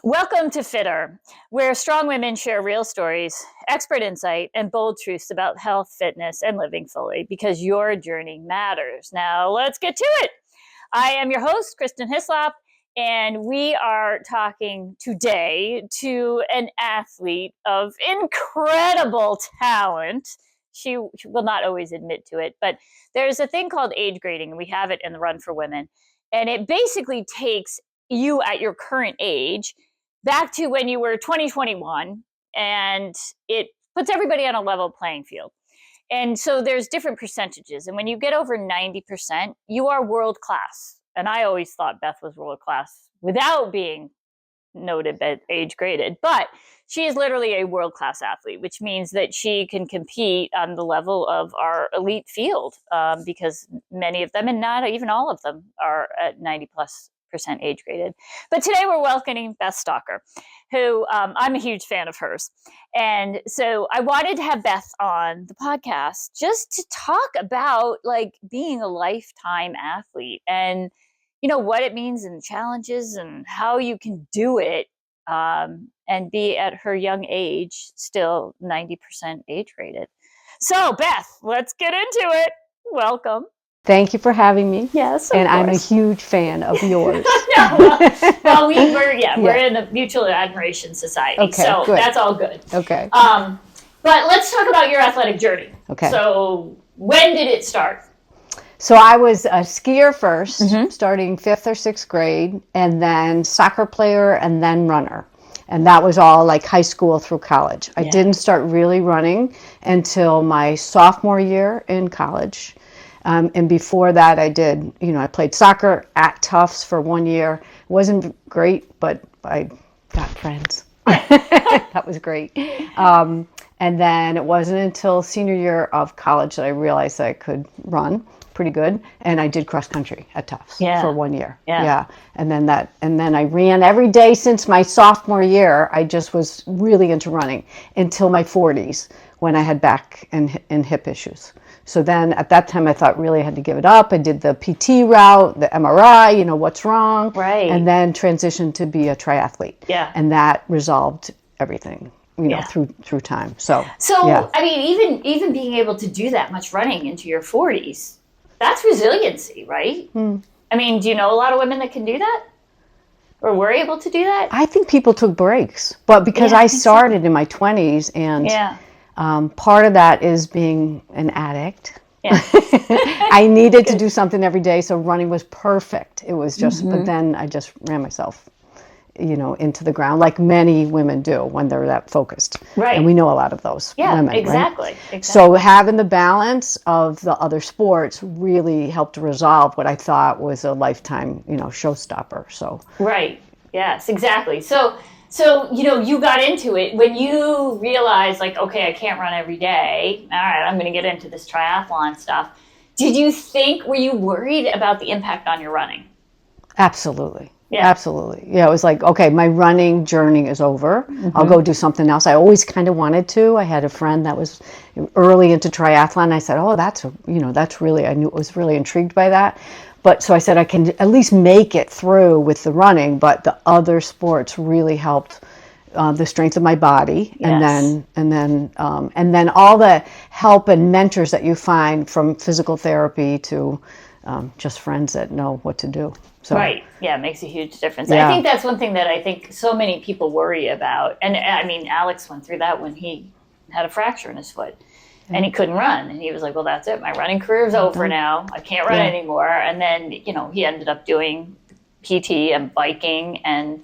Welcome to FitHer, where strong women share real stories, expert insight, and bold truths about health, fitness, and living fully, because your journey matters. Now, let's get to it. I am your host, Kristen Hislop, and we are talking today to an athlete of incredible talent. She will not always admit to it, but there's a thing called age grading, and we have it in the Run for Women. And it basically takes you at your current age back to when you were 2021, and it puts everybody on a level playing field. And so there's different percentages. And when you get over 90%, you are world class. And I always thought Beth was world class without being noted but age graded. But she is literally a world class athlete, which means that she can compete on the level of our elite field, because many of them, and not even all of them, are at 90+% age graded. But today we're welcoming Beth Stalker, who I'm a huge fan of hers. And so I wanted to have Beth on the podcast just to talk about like being a lifetime athlete and, you know, what it means and challenges and how you can do it and be at her young age still 90% age graded. So Beth, let's get into it. Welcome. Thank you for having me. Yes, and I'm a huge fan of yours. Well, we're in a mutual admiration society, okay, so good. That's all good. Okay. But let's talk about your athletic journey. Okay. So when did it start? So I was a skier first, starting 5th or 6th grade, and then soccer player, and then runner. And that was all like high school through college. I didn't start really running until my sophomore year in college. And before that, I played soccer at Tufts for 1 year. It wasn't great, but I got friends. That was great. And then it wasn't until senior year of college that I realized that I could run pretty good. And I did cross country at Tufts for 1 year. Yeah. And then I ran every day since my sophomore year. I just was really into running until my 40s when I had back and hip issues. So then at that time, I thought really I had to give it up. I did the PT route, the MRI, what's wrong. Right. And then transitioned to be a triathlete. Yeah. And that resolved everything, through time. So I mean, even being able to do that much running into your 40s, that's resiliency, right? I mean, do you know a lot of women that can do that? Or were able to do that? I think people took breaks. But because I started in my 20s and... part of that is being an addict. Yeah. I needed to do something every day, so running was perfect. It was just, but then I just ran myself, into the ground, like many women do when they're that focused. Right. And we know a lot of those women. Exactly. Right? So having the balance of the other sports really helped resolve what I thought was a lifetime, showstopper. So. Right. Yes, exactly. So, you got into it when you realized, like, okay, I can't run every day. All right, I'm going to get into this triathlon stuff. Were you worried about the impact on your running? Absolutely. Yeah. Absolutely. Yeah, it was like, okay, my running journey is over. I'll go do something else. I always kind of wanted to. I had a friend that was early into triathlon. I said, oh, that's really, I was really intrigued by that. But so I said I can at least make it through with the running, but the other sports really helped the strength of my body, and then all the help and mentors that you find from physical therapy to just friends that know what to do. So, right, yeah, it makes a huge difference. Yeah. I think that's one thing that I think so many people worry about, and I mean, Alex went through that when he had a fracture in his foot. And he couldn't run. And he was like, well, that's it. My running career is over now. I can't run anymore. And then, he ended up doing PT and biking and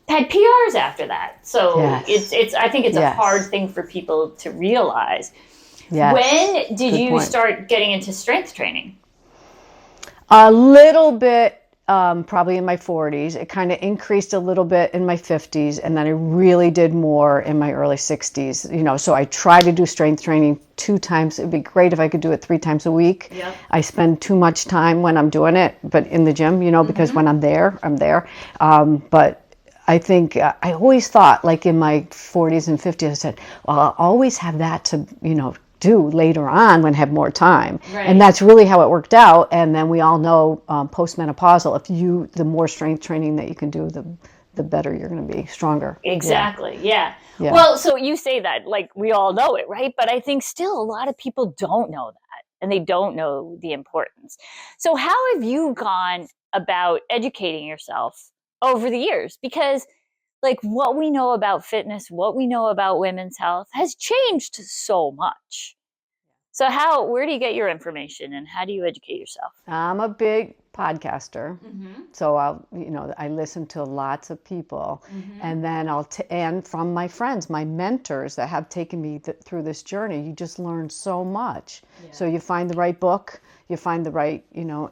had PRs after that. So I think it's a hard thing for people to realize. Yes. When did you start getting into strength training? A little bit. Probably in my 40s. It kind of increased a little bit in my 50s, and then I really did more in my early 60s. So I try to do strength training 2 times. It'd be great if I could do it 3 times a week. Yep. I spend too much time when I'm doing it, but in the gym, because when I'm there, I'm there. But I think I always thought, like in my 40s and 50s, I said, well, I'll always have that to, do later on when I have more time. Right. And that's really how it worked out. And then we all know post-menopausal, the more strength training that you can do, the the better you're going to be, stronger. Exactly. Yeah. Yeah. Well, so you say that like we all know it, right? But I think still a lot of people don't know that and they don't know the importance. So how have you gone about educating yourself over the years? Because like what we know about fitness, what we know about women's health has changed so much. So where do you get your information and how do you educate yourself? I'm a big podcaster, so I listen to lots of people, and then and from my friends, my mentors that have taken me through this journey. You just learn so much. Yeah. So you find the right book, you find the right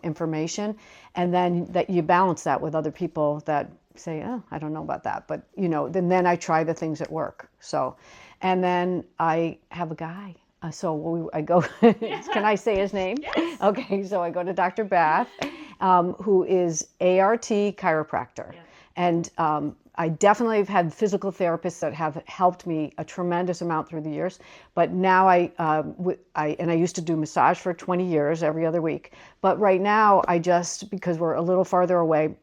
information, and then that you balance that with other people that say, oh, I don't know about that, but then I try the things that work. So, and then I have a guy. I go, can I say his name? Yes. Okay, so I go to Dr. Beth, who is ART chiropractor. Yeah. And I definitely have had physical therapists that have helped me a tremendous amount through the years. But now I used to do massage for 20 years, every other week. But right now, because we're a little farther away,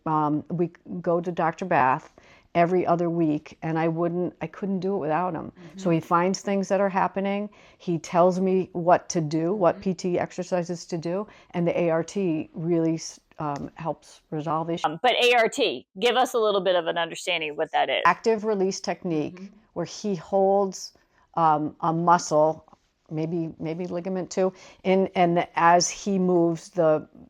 we go to Dr. Beth every other week, and I couldn't do it without him. So he finds things that are happening. He tells me what to do, what PT exercises to do, and the ART really helps resolve issues. But ART, give us a little bit of an understanding of what that is. Active release technique, where he holds a muscle, maybe ligament too, and as he moves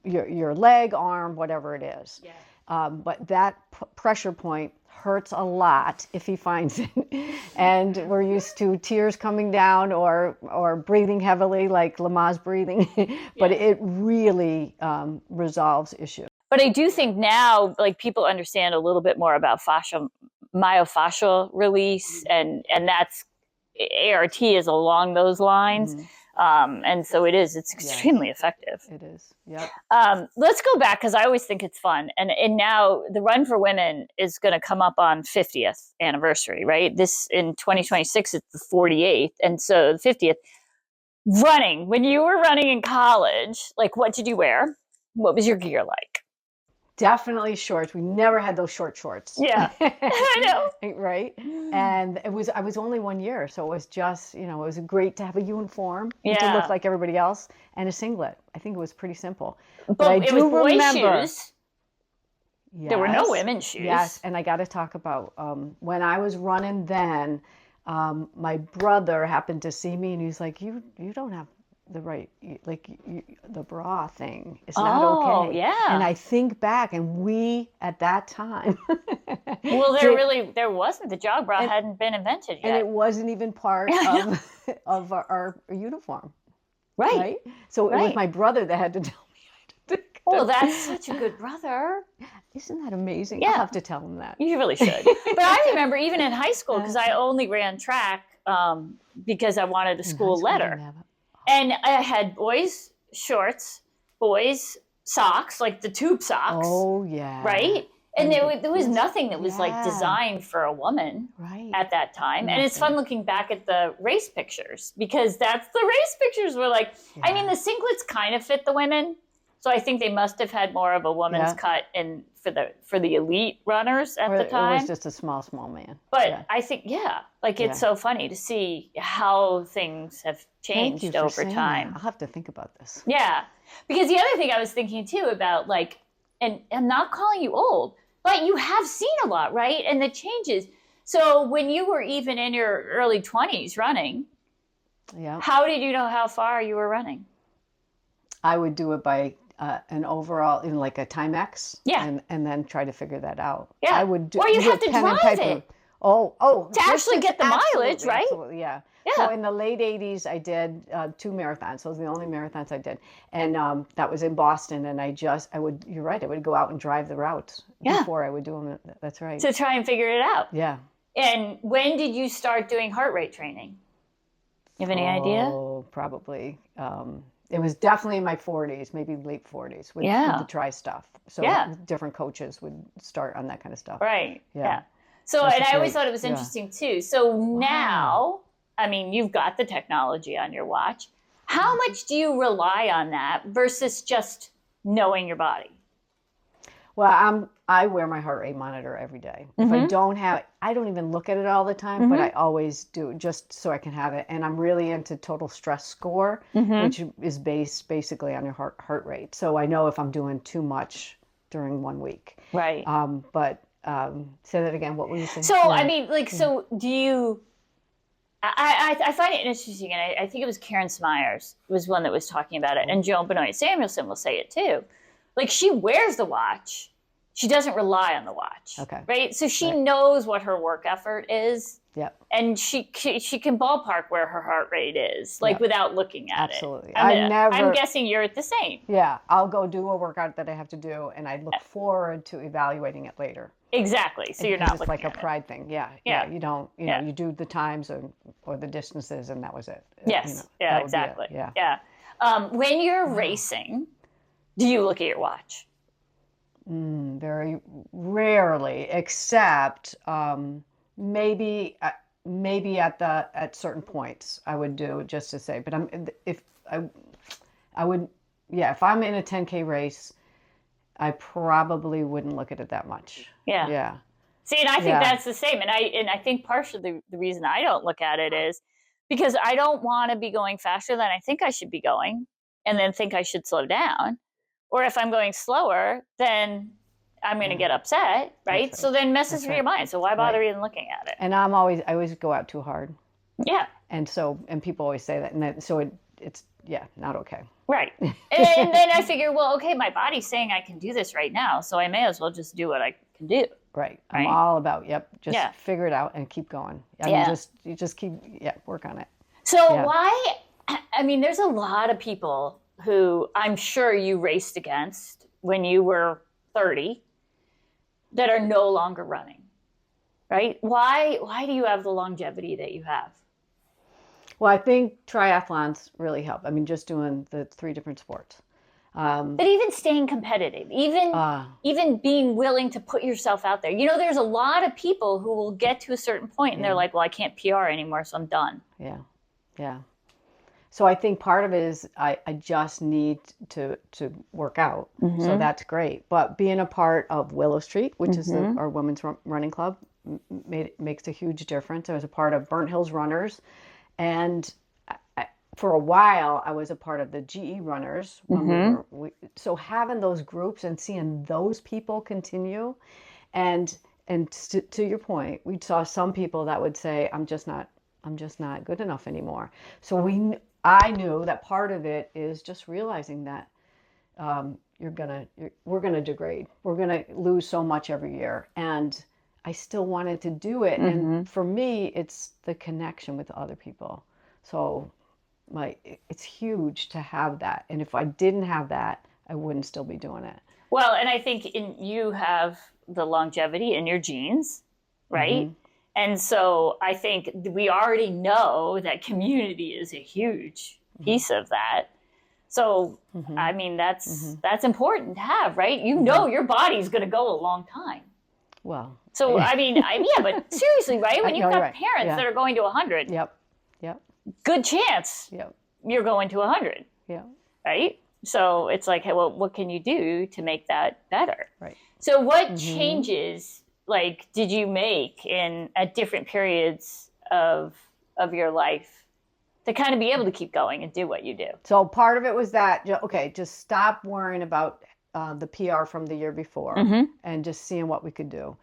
your leg, arm, whatever it is. Yeah. But that pressure point hurts a lot if he finds it. And we're used to tears coming down or breathing heavily, like Lamaze breathing, but it really resolves issues. But I do think now, like, people understand a little bit more about myofascial release, and that's ART is along those lines. And so it's extremely effective. It is. Yep. Let's go back, because I always think it's fun. And now the Run for Women is going to come up on 50th anniversary, right? This in 2026, it's the 48th. And so the 50th. Running, when you were running in college, like, what did you wear? What was your gear like? Definitely shorts. We never had those short shorts. Yeah, I know. Right? And I was only 1 year, so it was just, it was great to have a uniform, to look like everybody else, and a singlet. I think it was pretty simple. But I do remember shoes. Yes, there were no women's shoes. Yes, and I got to talk about when I was running then, my brother happened to see me, and he's like, you don't have the right, the bra thing is not okay. Oh, yeah. And I think back, and we at that time. Well, there wasn't. The jog bra hadn't been invented yet. And it wasn't even part of our uniform. Right. So it was my brother that had to tell me. Oh, that's such a good brother. Isn't that amazing? Yeah. I'll have to tell him that. You really should. But I remember even in high school, because I only ran track because I wanted a school letter. And I had boys' shorts, boys' socks, like the tube socks. Oh, yeah. Right? And there was nothing that was like designed for a woman at that time. And it's fun looking back at the race pictures, because the race pictures were like, I mean, the singlets kind of fit the women. So I think they must have had more of a woman's cut for the elite runners at the time. It was just a small man. But I think, it's so funny to see how things have changed over time. I'll have to think about this. Yeah. Because the other thing I was thinking too about, like, and I'm not calling you old, but you have seen a lot, right? And the changes. So when you were even in your early 20s running, how did you know how far you were running? I would do it by an overall, like a Timex, and then try to figure that out. Yeah, I would do, or you have to drive it. To actually get the mileage, right? Absolutely, yeah. So in the late 80s, I did 2 marathons. Those were the only marathons I did. And that was in Boston. And you're right, I would go out and drive the routes before I would do them. That's right. To try and figure it out. Yeah. And when did you start doing heart rate training? You have any idea? Oh, probably. It was definitely in my 40s, maybe late 40s with the tri stuff. So different coaches would start on that kind of stuff. Right. Yeah. So, and I always thought it was interesting too. So now, I mean, you've got the technology on your watch. How much do you rely on that versus just knowing your body? Well, I wear my heart rate monitor every day. If I don't have it, I don't even look at it all the time, but I always do just so I can have it. And I'm really into total stress score, which is based basically on your heart rate. So I know if I'm doing too much during 1 week. Right. Say that again. What were you saying? So, I mean, like, so do you, I find it interesting, and I think it was Karen Smyers was one that was talking about it, and Joan Benoit Samuelson will say it too. Like, she wears the watch. She doesn't rely on the watch. Okay. Right? So she knows what her work effort is. Yep. And she can ballpark where her heart rate is, like, without looking at Absolutely. it. I'm guessing you're the same. Yeah. I'll go do a workout that I have to do, and I look forward to evaluating it later. Exactly. So you're not looking at it. It's like a pride thing. Yeah. You don't, you do the times or the distances, and that was it. Yes. Yeah, exactly. Yeah. When you're racing, do you look at your watch? Very rarely, except maybe at certain points I would do just to say. But if I'm in a 10K race, I probably wouldn't look at it that much. Yeah. Yeah. See, and I think that's the same. And I think partially the reason I don't look at it is because I don't want to be going faster than I think I should be going, and then think I should slow down. Or if I'm going slower, then I'm going to get upset, right? So then messes with your mind. So why bother even looking at it? And I always go out too hard. Yeah. And people always say that, and it's not okay. Right. And then I figure, well, okay, my body's saying I can do this right now, so I may as well just do what I can do. Right. I'm all about figure it out and keep going. You just keep work on it. So why? I mean, there's a lot of people who I'm sure you raced against when you were 30 that are no longer running, right? Why do you have the longevity that you have? Well, I think triathlons really help. I mean, just doing the 3 different sports. But even staying competitive, even being willing to put yourself out there. You know, there's a lot of people who will get to a certain point and they're like, well, I can't PR anymore, so I'm done. Yeah. Yeah. So I think part of it is I just need to work out. So that's great. But being a part of Willow Street, which is our women's running club, makes a huge difference. I was a part of Burnt Hills Runners. And for a while, I was a part of the GE Runners. So having those groups and seeing those people continue. And to your point, we saw some people that would say, I'm just not good enough anymore. So I knew that part of it is just realizing that we're gonna degrade. We're gonna lose so much every year, and I still wanted to do it. And for me, it's the connection with other people. So it's huge to have that. And if I didn't have that, I wouldn't still be doing it. Well, and I think you have the longevity in your genes, right? And so I think we already know that community is a huge piece of that. So, I mean, that's important to have, right? You know your body's going to go a long time. Well. So, I mean, but seriously, right? When you've got parents that are going to 100, good chance you're going to 100, right? So it's like, hey, well, what can you do to make that better? Right. So what changes did you make at different periods of your life to kind of be able to keep going and do what you do? So part of it was that, just stop worrying about the PR from the year before and just seeing what we could do,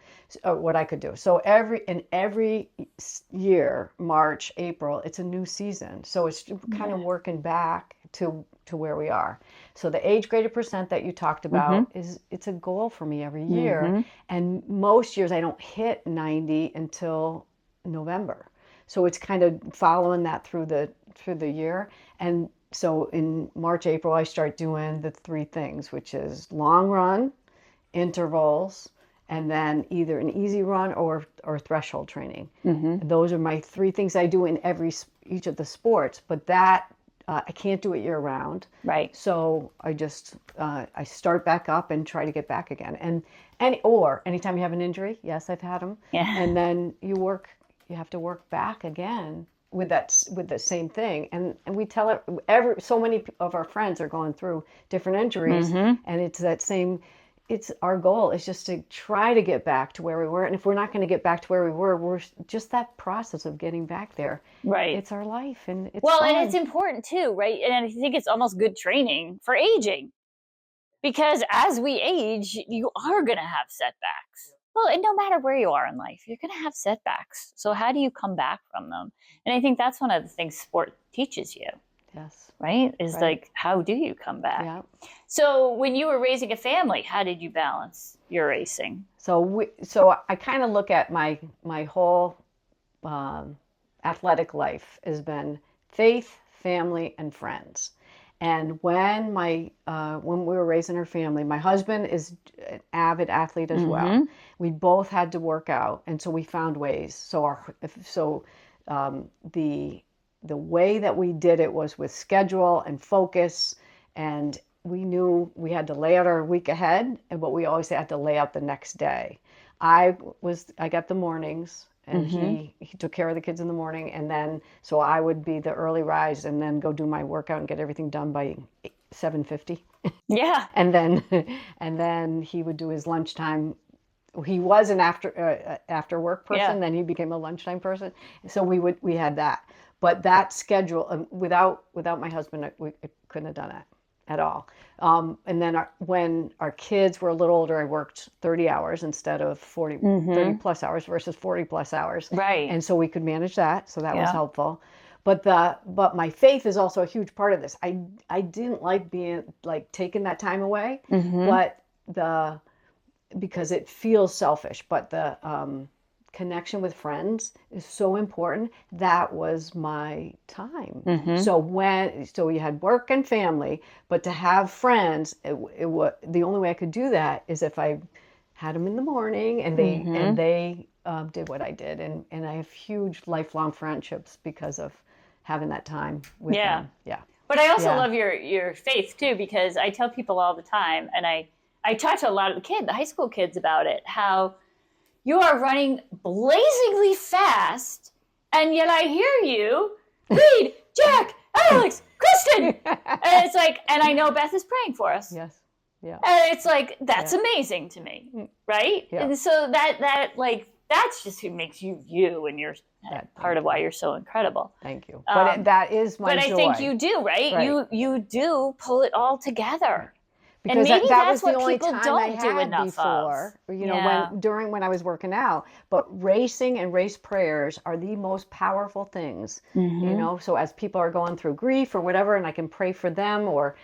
or what I could do. So every year, March, April, it's a new season. So it's kind of working back to where we are. So the age graded percent that you talked about it's a goal for me every year. And most years I don't hit 90 until November. So it's kind of following that through the year. And so in March, April, I start doing the 3 things, which is long run, intervals, and then either an easy run or threshold training. Those are my 3 things I do in each of the sports. But that I can't do it year round. Right. So I just I start back up and try to get back again. And anytime you have an injury, yes, I've had them. Yeah. And then you have to work back again with the same thing. And we tell it so many of our friends are going through different injuries, and it's that same. it's our goal is just to try to get back to where we were. And if we're not going to get back to where we were, we're just that process of getting back there. Right. It's our life, and it's well, fun. and it's important too, right? And I think it's almost good training for aging, because as we age, you are going to have setbacks. Well, and no matter where you are in life, you're going to have setbacks. So how do you come back from them? And I think that's one of the things sport teaches you. Yes. Right? Is like, how do you come back? Yeah. So when you were raising a family, how did you balance your racing? So I kind of look at my whole athletic life has been faith, family, and friends. And when when we were raising our family, my husband is an avid athlete as well. We both had to work out, and so we found ways. The way that we did it was with schedule and focus, and we knew we had to lay out our week ahead, but we always had to lay out the next day. I got the mornings, and he took care of the kids in the morning, and then so I would be the early rise and then go do my workout and get everything done by 7:50. Yeah. and then he would do his lunchtime. He was an after work person, then he became a lunchtime person. So we had that. But that schedule, without my husband, we couldn't have done it at all. And then when our kids were a little older, I worked 30 hours instead of 30 plus hours versus 40 plus hours. Right. And so we could manage that. So that was helpful. But my faith is also a huge part of this. I didn't like being taking that time away, but because it feels selfish, but the connection with friends is so important. That was my time. So you had work and family, but to have friends, the only way I could do that is if I had them in the morning and they did what I did, and I have huge lifelong friendships because of having that time with them. Yeah. But I also love your faith too, because I tell people all the time, and I talk to a lot of the high school kids about it, how you are running blazingly fast, and yet I hear you, Reed, Jack, Alex, Kristen. And it's like, and I know Beth is praying for us. Yes. Yeah. And it's like, that's amazing to me. Right? Yeah. And so that's just who makes you, and you're part of why you're so incredible. Thank you. But that is my joy. But I think you do, right? You do pull it all together. Because and maybe that that's was the what only people time don't I do had enough before. of. When I was working out. But racing and race prayers are the most powerful things. So as people are going through grief or whatever, and I can pray for them, or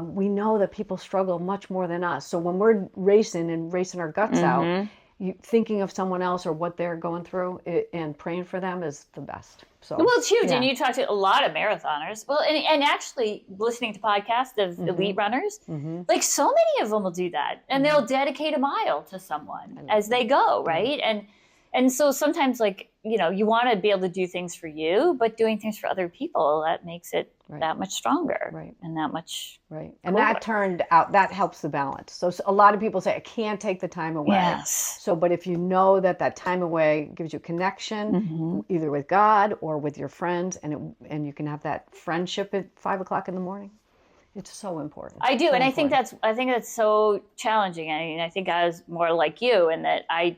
we know that people struggle much more than us. So when we're racing our guts out, thinking of someone else or what they're going through and praying for them is the best. So, well, it's huge. And you talk to a lot of marathoners. Well, and actually listening to podcasts of elite runners, like so many of them will do that. And they'll dedicate a mile to someone as they go, right? And so sometimes you want to be able to do things for you, but doing things for other people, that makes it that much stronger and that much cooler. And that helps the balance. So a lot of people say, I can't take the time away. Yes. So, but if you know that time away gives you connection, either with God or with your friends, and you can have that friendship at 5 o'clock in the morning. It's so important. I do, and I think that's so challenging. I mean, I think I was more like you in that I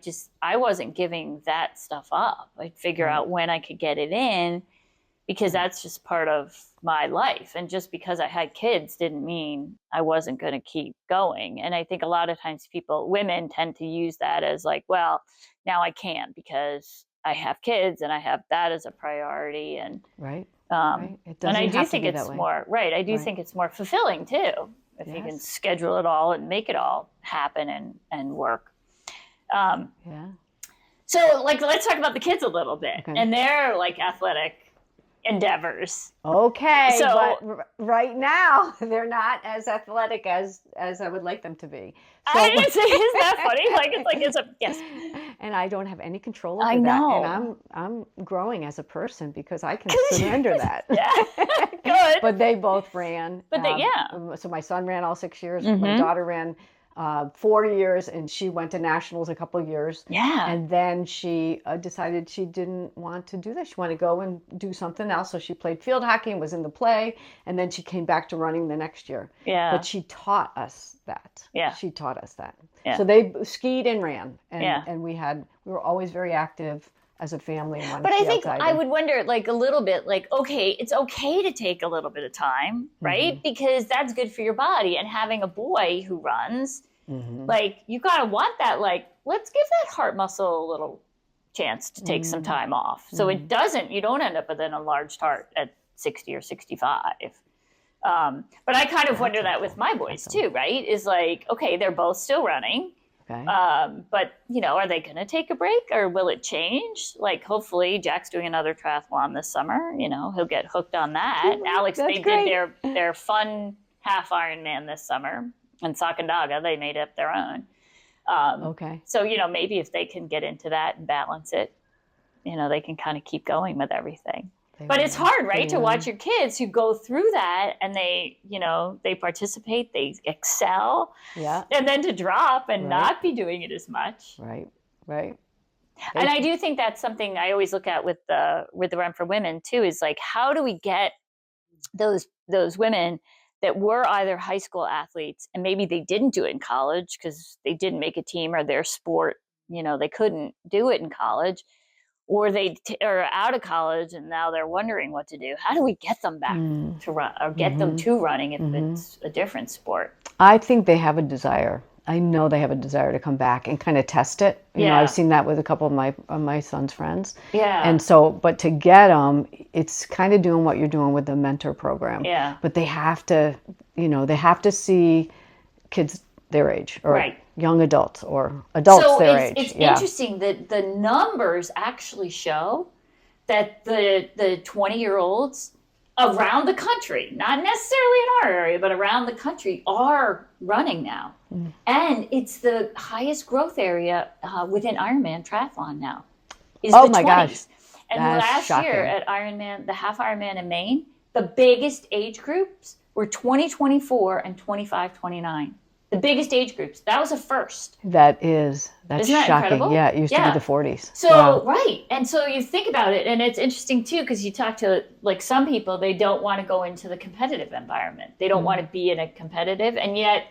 wasn't giving that stuff up. I'd figure out when I could get it in, because that's just part of my life. And just because I had kids didn't mean I wasn't going to keep going. And I think a lot of times women tend to use that as like, well, now I can't because I have kids and I have that as a priority. And It doesn't and I do have think to be it's that way. more I do think it's more fulfilling too, if you can schedule it all and make it all happen and work. So let's talk about the kids a little bit and their athletic endeavors. Okay, so but right now they're not as athletic as I would like them to be. So, isn't that funny? Yes. And I don't have any control over I know. that. And I'm growing as a person because I can surrender that. Good. But they both ran. But So my son ran all 6 years. My daughter ran 4 years, and she went to nationals a couple of years. Yeah. And then she decided she didn't want to do that. She wanted to go and do something else. So she played field hockey and was in the play. And then she came back to running the next year. Yeah. But she taught us that. Yeah. She taught us that. Yeah. So they skied and ran. And, Yeah. and we were always very active as a family. And but I think I would wonder, like, a little bit, like, okay, it's okay to take a little bit of time, right? Because that's good for your body. And having a boy who runs, like, you gotta want that, like, let's give that heart muscle a little chance to take some time off. So you don't end up with an enlarged heart at 60 or 65. But I kind of wonder that with my boys too, right? Is like, okay, they're both still running. Okay. But, are they going to take a break, or will it change? Like, hopefully Jack's doing another triathlon this summer. He'll get hooked on that. Alex, they did their fun half Ironman this summer. And Sacandaga, they made up their own. Okay. So, maybe if they can get into that and balance it, they can kind of keep going with everything. But it's hard, right, to watch your kids who go through that and they participate, they excel. Yeah. And then to drop and not be doing it as much. Right. And I do think that's something I always look at with the Run for Women too, is like, how do we get those women that were either high school athletes and maybe they didn't do it in college because they didn't make a team, or their sport, they couldn't do it in college, or they are out of college and now they're wondering what to do. How do we get them back to run, or get them to running if it's a different sport? I think they have a desire. I know they have a desire to come back and kind of test it. You know, I've seen that with a couple of my son's friends. Yeah. And so, but to get them, it's kind of doing what you're doing with the mentor program. Yeah. But they have to see kids their age, or young adults, or adults their age. It's interesting that the numbers actually show that the 20-year-olds around the country, not necessarily in our area, but around the country, are running now. And it's the highest growth area within Ironman triathlon now. Is the 20s. Gosh. And last year at Ironman, the half Ironman in Maine, the biggest age groups were 20, 24, and 25, 29. The biggest age groups. That was a first. That's Isn't that shocking. Incredible? Yeah, it used to be the 40s. So, right. And so you think about it, and it's interesting too, because you talk to, like, some people, they don't want to go into the competitive environment. They don't want to be in a competitive, and yet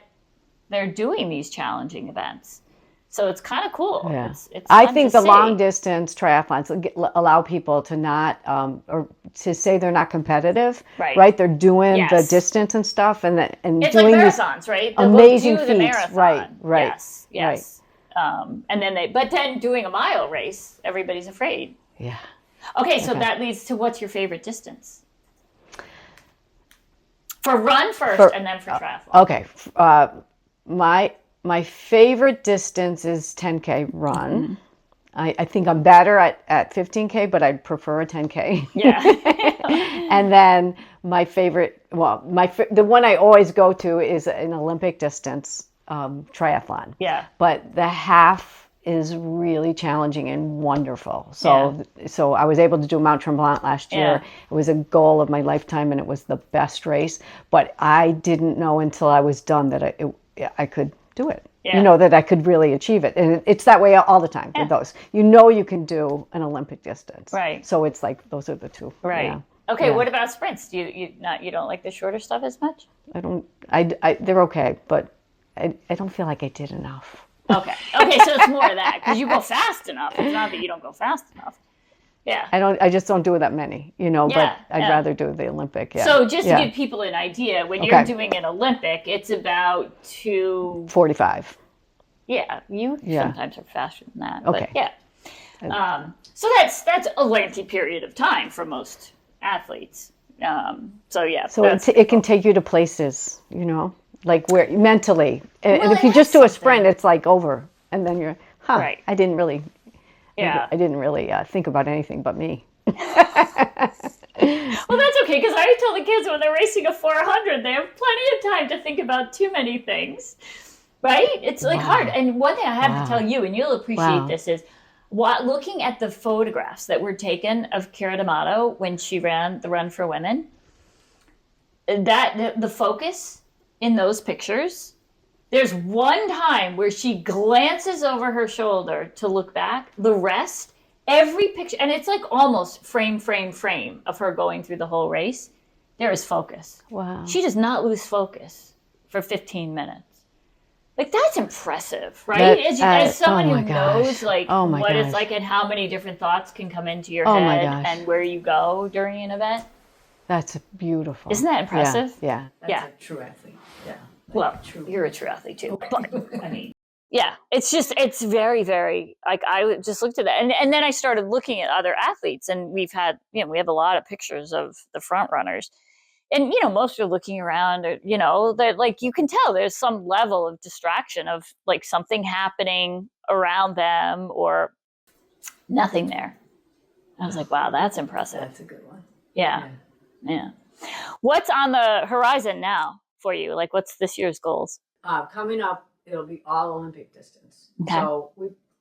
they're doing these challenging events. So it's kind of cool. Yeah. It's I think the long distance triathlons allow people to not, or to say they're not competitive, right? They're doing the distance and stuff, and it's doing like marathons, right? Amazing feats, the marathon. Right. Yes. And then but then doing a mile race, everybody's afraid. Yeah. Okay, so that leads to, what's your favorite distance? For run first, and then for triathlon. Okay. My favorite distance is 10K run. I think I'm better at 15K, but I'd prefer a 10K. Yeah. And then my favorite, the one I always go to is an Olympic distance triathlon. Yeah. But the half is really challenging and wonderful. So I was able to do Mount Tremblant last year. It was a goal of my lifetime, and it was the best race. But I didn't know until I was done that I could do it. Yeah. That I could really achieve it. And it's that way all the time with those. You can do an Olympic distance. Right. So it's like, those are the two. Right. Yeah. Okay, what about sprints? Do you don't like the shorter stuff as much? They're okay, but I don't feel like I did enough. Okay, so it's more of that, because you go fast enough. It's not that you don't go fast enough. Yeah. I just don't do that many, but I'd rather do the Olympic. Yeah. So just to give people an idea, when you're doing an Olympic, it's about 2:45. Yeah. You sometimes are faster than that. Okay. But yeah. So that's a lengthy period of time for most athletes. So it can take you to places, like where mentally, and if you just do a sprint, it's like over, and then you're, right. I didn't really think about anything but me. Well, that's okay, because I tell the kids when they're racing a 400, they have plenty of time to think about too many things, right? It's like hard. And one thing I have to tell you, and you'll appreciate this, is looking at the photographs that were taken of Kira D'Amato when she ran the Run for Women, that the focus in those pictures There's one time where she glances over her shoulder to look back. The rest, every picture, and it's like almost frame of her going through the whole race. There is focus. Wow. She does not lose focus for 15 minutes. Like, that's impressive, right? As someone who knows, like, what it's like and how many different thoughts can come into your head and where you go during an event. That's beautiful. Isn't that impressive? Yeah. That's a true athlete. Yeah. Well, you're a true athlete too. But, I mean, yeah, it's very, very, like, I just looked at that. And then I started looking at other athletes, and we have a lot of pictures of the front runners. And, most are looking around, that, like, you can tell there's some level of distraction of, like, something happening around them or nothing there. I was like, wow, that's impressive. That's a good one. Yeah. What's on the horizon now for you? Like, what's this year's goals? Coming up, it'll be all Olympic distance. Okay. So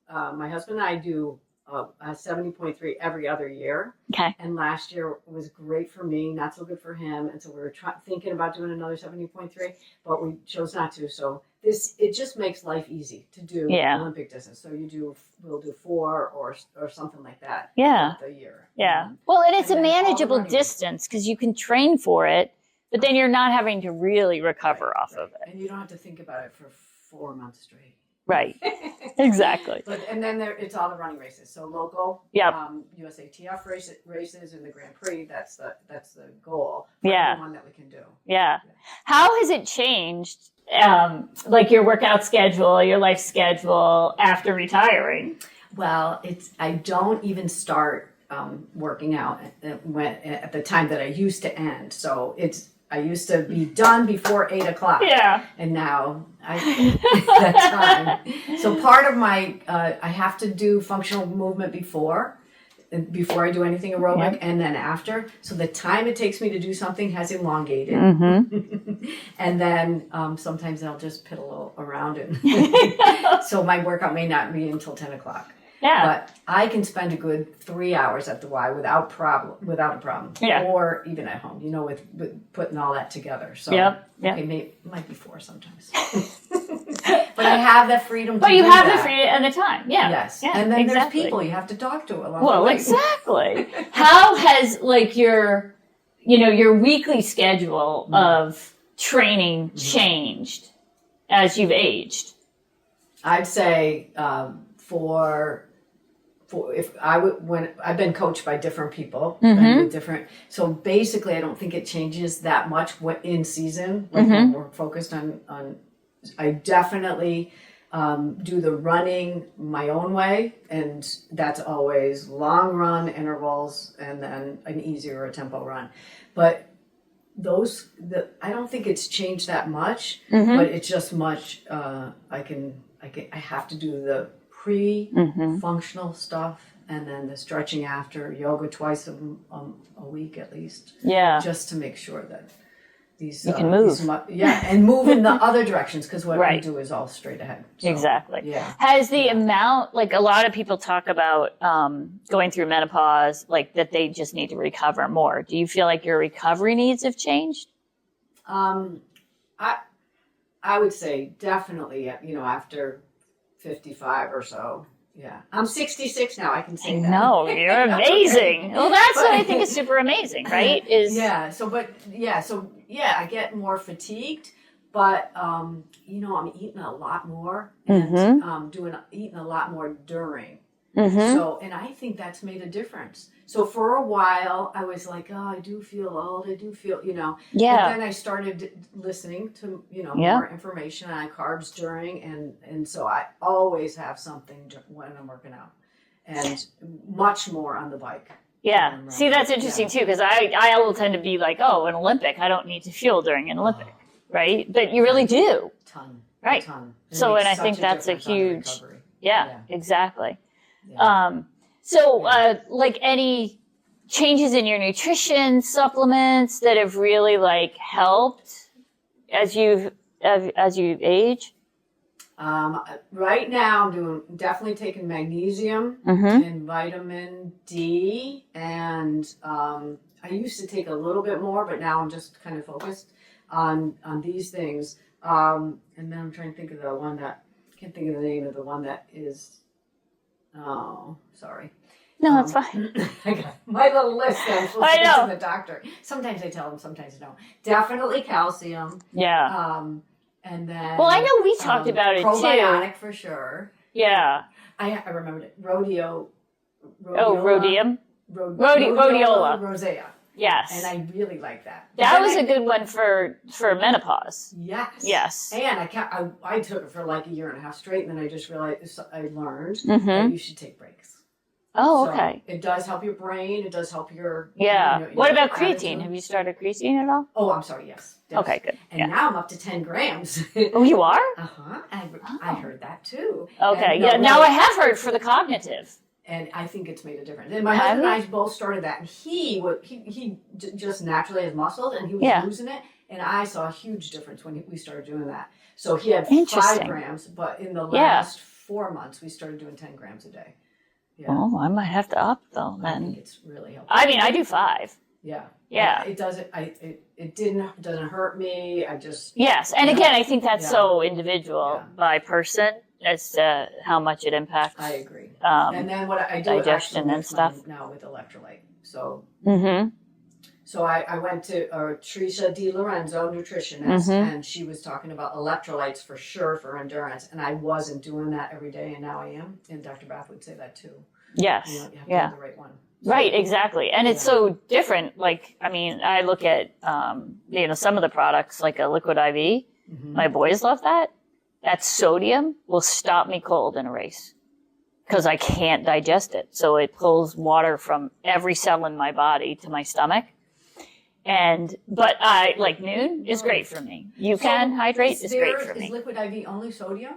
my husband and I do a 70.3 every other year. Okay. And last year was great for me, not so good for him. And so we were thinking about doing another 70.3, but we chose not to. So it just makes life easy to do Olympic distance. So we'll do 4 or something like that. Yeah. The year. Yeah. Well, and it's a manageable distance because you can train for it, but then you're not having to really recover off of it. And you don't have to think about it for 4 months straight. Right. Exactly. And then it's all the running races. So local, USATF races and the Grand Prix. That's the goal. For everyone that we can do. Yeah. How has it changed, like, your workout schedule, your life schedule after retiring? Well, I don't even start working out at the time that I used to end. So I used to be done before 8 o'clock. Yeah. And now that time. So part of my, I have to do functional movement before I do anything aerobic and then after. So the time it takes me to do something has elongated. Mm-hmm. And then sometimes I'll just piddle around it. So my workout may not be until 10 o'clock. Yeah. But I can spend a good 3 hours at the Y without a problem. Yeah. Or even at home, with putting all that together. So it might be 4 sometimes. But I have that freedom to do that. But you have the freedom and the time. Yeah. Yes. Yeah, and then there's people you have to talk to along the way. Well, exactly. How has, like, your weekly schedule of training changed as you've aged? I'd say if I would, when I've been coached by different people, so basically I don't think it changes that much in season when we're focused on I definitely do the running my own way, and that's always long run intervals and then an easier tempo run. But I don't think it's changed that much, but it's just much I have to do the pre-functional stuff and then the stretching after, yoga twice a week at least. Yeah. Just to make sure that you can move. And move in the other directions, because what we do is all straight ahead. So, exactly. Yeah. Has the amount, like, a lot of people talk about going through menopause, like, that they just need to recover more. Do you feel like your recovery needs have changed? I would say definitely, after 55 or so. Yeah. I'm 66 now. I can say that. No, you're amazing. Well, that's what I think is super amazing, right? I get more fatigued, but I'm eating a lot more and eating a lot more during. So, and I think that's made a difference. So for a while, I was like, oh, I do feel old. I do feel, Yeah. But then I started listening to, more information on carbs during. And so I always have something when I'm working out, and much more on the bike. Yeah. See, that's interesting too, because I will tend to be like, oh, an Olympic, I don't need to fuel during an Olympic, right? But you really do. Ton. Right. A ton. So, and I think that's a huge, exactly. Yeah. Like, any changes in your nutrition, supplements that have really, like, helped as you age? Right now I'm definitely taking magnesium and vitamin D, and I used to take a little bit more, but now I'm just kind of focused on these things. And then I'm trying to think of the one that, can't think of the name of the one that is, oh, sorry. No, that's fine. I got my little list that I'm supposed to get to the doctor. Sometimes I tell them, sometimes I don't. Definitely calcium. Yeah. And then. Well, I know we talked about it too. Probiotic for sure. Yeah. I remembered it. Rhodium. Rhodiola. Rosea. Yes. And I really like that. That was a good one for menopause. Yes. Yes. And I took it for like a year and a half straight, and then I just realized I learned that you should take breaks. Oh, okay. So it does help your brain. It does help your What about creatine? attitude. Have you started creatine at all? Oh, I'm sorry. Yes. Okay, good. And now I'm up to 10 grams. Oh, you are? I heard that too. Okay. Now I have heard for the cognitive. And I think it's made a difference. And my husband and I both started that, and he just naturally has muscles, and he was losing it, and I saw a huge difference when we started doing that. So he had 5 grams, but in the last 4 months, we started doing 10 grams a day. Yeah. Oh, I might have to up though. Then I think it's really helpful. I mean, I do 5. Yeah. Yeah. It doesn't. It doesn't hurt me. I just. Yes, and again, I think that's so individual by person as to how much it impacts. I agree. And then what I do digestion and stuff now with electrolyte. So. So I went to Tricia Di Lorenzo, nutritionist, and she was talking about electrolytes for sure for endurance. And I wasn't doing that every day, and now I am. And Dr. Bath would say that too. Yes. You have to have the right one. So, right, exactly. And it's so different. Like, I mean, I look at, some of the products, like a liquid IV. My boys love that. That sodium will stop me cold in a race because I can't digest it. So it pulls water from every cell in my body to my stomach. But like Noon is great for me. You can hydrate is great for me. Is liquid IV only sodium?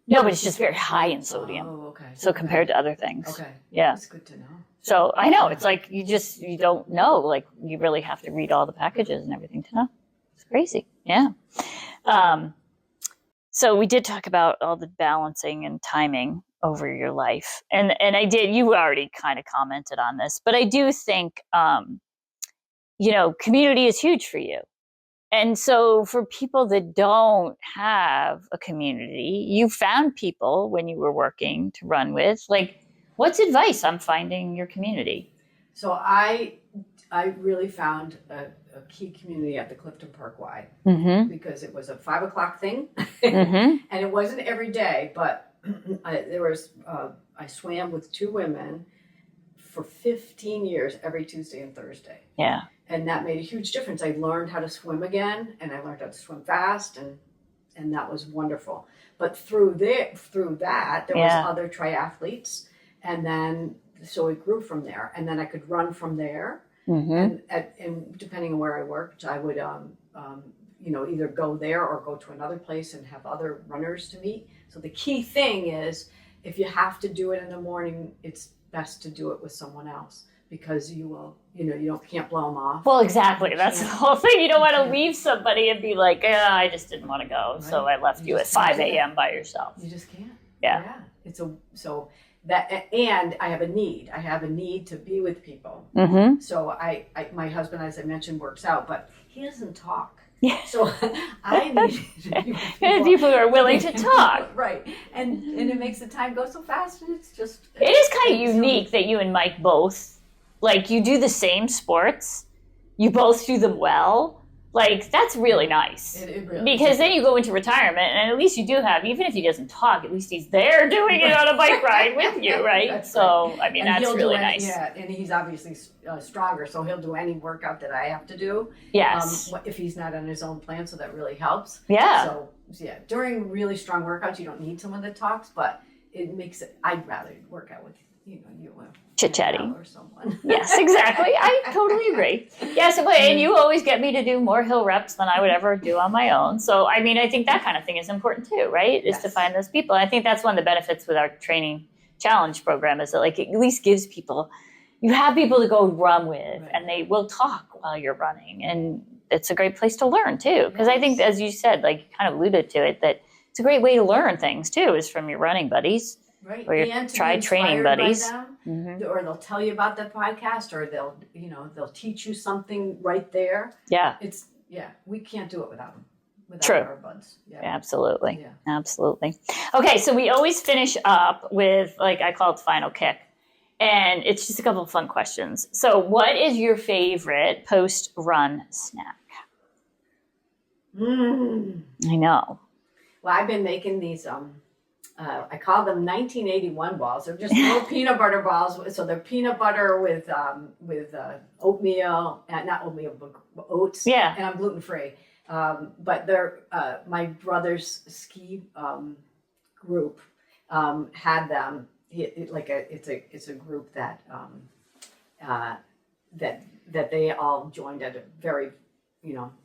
No, but it's just very high in sodium. Oh, okay. So compared to other things. Okay. Yeah. That's good to know. So I know it's like you don't know. Like you really have to read all the packages and everything to know. It's crazy. Yeah. So we did talk about all the balancing and timing over your life. And you already kind of commented on this, but I do think, community is huge for you. And so for people that don't have a community, you found people when you were working to run with, like, what's advice on finding your community? So I really found a key community at the Clifton Park Y because it was a 5 o'clock thing and it wasn't every day, but I swam with 2 women for 15 years every Tuesday and Thursday. Yeah. And that made a huge difference. I learned how to swim again, and I learned how to swim fast, and that was wonderful. But through that, there was other triathletes, and then so it grew from there. And then I could run from there, and depending on where I worked, I would either go there or go to another place and have other runners to meet. So the key thing is, if you have to do it in the morning, it's best to do it with someone else. Because you can't blow them off. Well, exactly. That's the whole thing. You don't want to leave somebody and be like, I just didn't want to go, so I left you at 5 a.m. by yourself. You just can't. Yeah. And I have a need. I have a need to be with people. So my husband, as I mentioned, works out, but he doesn't talk. Yeah. So I need to be with people who are willing to talk. Right. And it makes the time go so fast, and it's just... It is kind of unique that you and Mike both, like, you do the same sports, you both do them well. Like, that's really nice. It really because is. then you go into retirement, and at least you do have, even if he doesn't talk, at least he's there doing it on a bike ride with you, right? So, right. I mean, and that's really nice. Yeah, and he's obviously stronger, so he'll do any workout that I have to do. Yes. If he's not on his own plan, so that really helps. Yeah. So, yeah, during really strong workouts, you don't need someone that talks, but it makes it, I'd rather work out with you chit-chatting or someone. Yes, exactly. I totally agree. Yes, and you always get me to do more hill reps than I would ever do on my own. So, I mean, I think that kind of thing is important too, right? Is to find those people. I think that's one of the benefits with our training challenge program is that, like, it at least gives people, you have people to go run with, and they will talk while you're running. And it's a great place to learn too. Because I think, as you said, like, you kind of alluded to it, that it's a great way to learn things too, is from your running buddies. Right. Or your training buddies. Or they'll tell you about the podcast, or they'll teach you something right there. Yeah. We can't do it without them. without True. our buds. Yeah. Absolutely. Yeah. Absolutely. Okay. So we always finish up with, like, I call it the final kick. And it's just a couple of fun questions. So what is your favorite post-run snack? I know. Well, I've been making these, I call them 1981 balls. They're just little peanut butter balls. So they're peanut butter with oatmeal, not oatmeal, but oats. Yeah. And I'm gluten-free. But they're, my brother's ski group had them. It's a group that that they all joined at a very,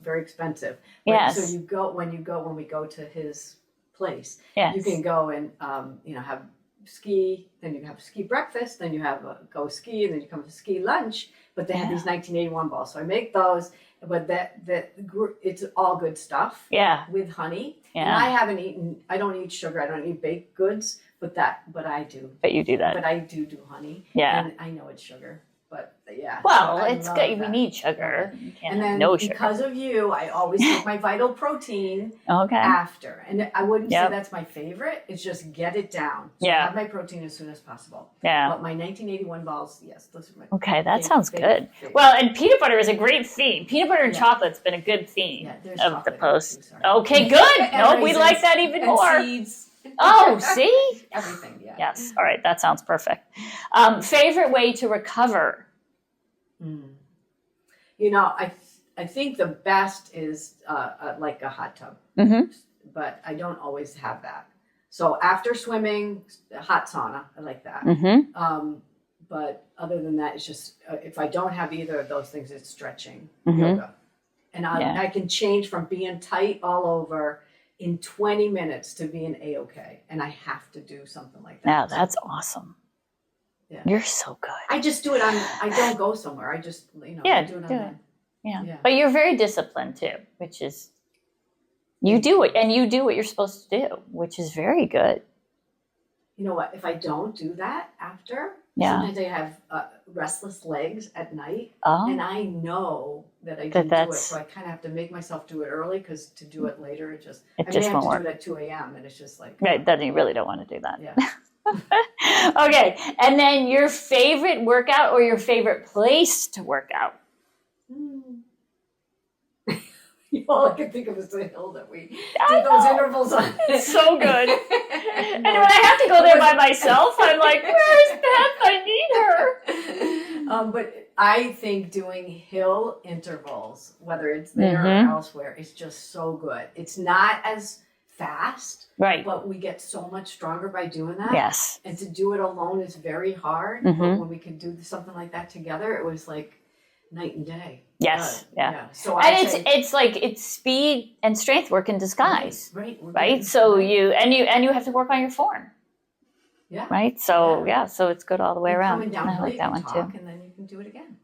very expensive. But, Yes. So when we go to his place, Yes. you can go and have ski, then you have ski breakfast, then you have go ski, and then you come to ski lunch. But they have these 1981 balls, so I make those. But it's all good stuff. Yeah. With honey. Yeah. And I don't eat sugar. I don't eat baked goods, but I do. But you do that. But I do honey. Yeah. And I know it's sugar, but yeah. Well, so it's good. We need sugar. You can't And have then no sugar. because of you, I always take my Vital Protein Okay. after. And I wouldn't Yep. say that's my favorite. It's just get it down. So Yeah. I have my protein as soon as possible. Yeah. But my 1981 balls, yes, those are my Okay, that favorite- sounds good. favorite. Well, and peanut butter is a great theme. Peanut butter and Yeah. chocolate's been a good theme Yeah, there's of the chocolate post. too, sorry. Okay, good. And No, we raisins like that even and more. seeds. Oh, see? Everything, yeah. Yes. All right, that sounds perfect. Favorite way to recover? I think the best is like a hot tub, but I don't always have that. So after swimming, hot sauna, I like that. But other than that, it's just if I don't have either of those things, it's stretching, yoga, and I can change from being tight all over in 20 minutes to being A-okay, and I have to do something like that. Now, that's awesome. Yeah. You're so good. I just do it I don't go somewhere. I just, I do it on my. Yeah. But you're very disciplined too, which is, you do it, and you do what you're supposed to do, which is very good. You know what? If I don't do that after, Yeah. sometimes I have restless legs at night, Oh. and I know that I didn't do it, that's- so I kind of have to make myself do it early because to do it later, I just may have won't to work. do it at 2 a.m. and it's just like Right, then you really don't want to do that. yeah. Okay, and then your favorite workout or your favorite place to work out? All I can think of is the hill that we did those intervals on. It's so good. And when I have to go there by myself, I'm like, where's Beth? I need her. But I think doing hill intervals, whether it's there or elsewhere, is just so good. It's not as fast, Right. but we get so much stronger by doing that. Yes. And to do it alone is very hard. But when we could do something like that together, it was like night and day. Yes. Yeah. So And say, it's speed and strength work in disguise. Right. So you have to work on your form. Yeah. Right. So so it's good all the way around. Coming down I like that one too. and then you can do it again.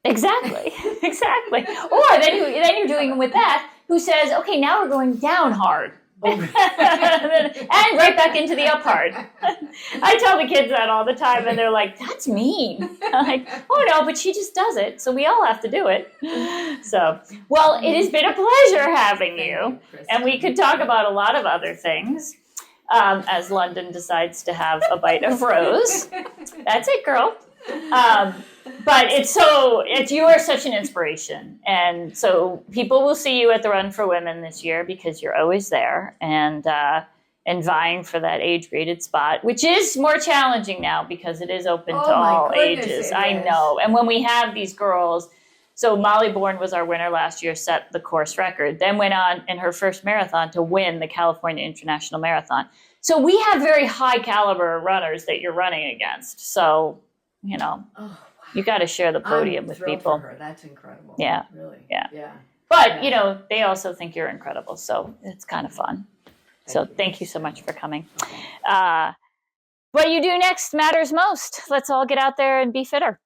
Exactly. Exactly. Or then you're doing it with Beth, who says, "Okay, now we're going down hard." and right back into the up hard. I tell the kids that all the time, and they're like, "That's mean." I'm like, "Oh no, but she just does it, so we all have to do it." So, well, it has been a pleasure having you, and we could talk about a lot of other things. As London decides to have a bite of Rose. That's it, girl. But you are such an inspiration. And so people will see you at the Run for Women this year because you're always there and vying for that age-graded spot, which is more challenging now because it is open to all ages. I know. And when we have these girls, so Molly Bourne was our winner last year, set the course record, then went on in her first marathon to win the California International Marathon. So we have very high caliber runners that you're running against. So, you got to share the podium with people. For her. That's incredible. Yeah. Really. Yeah. But, they also think you're incredible. So it's kind of fun. Thank you so much for coming. What you do next matters most. Let's all get out there and be fitter.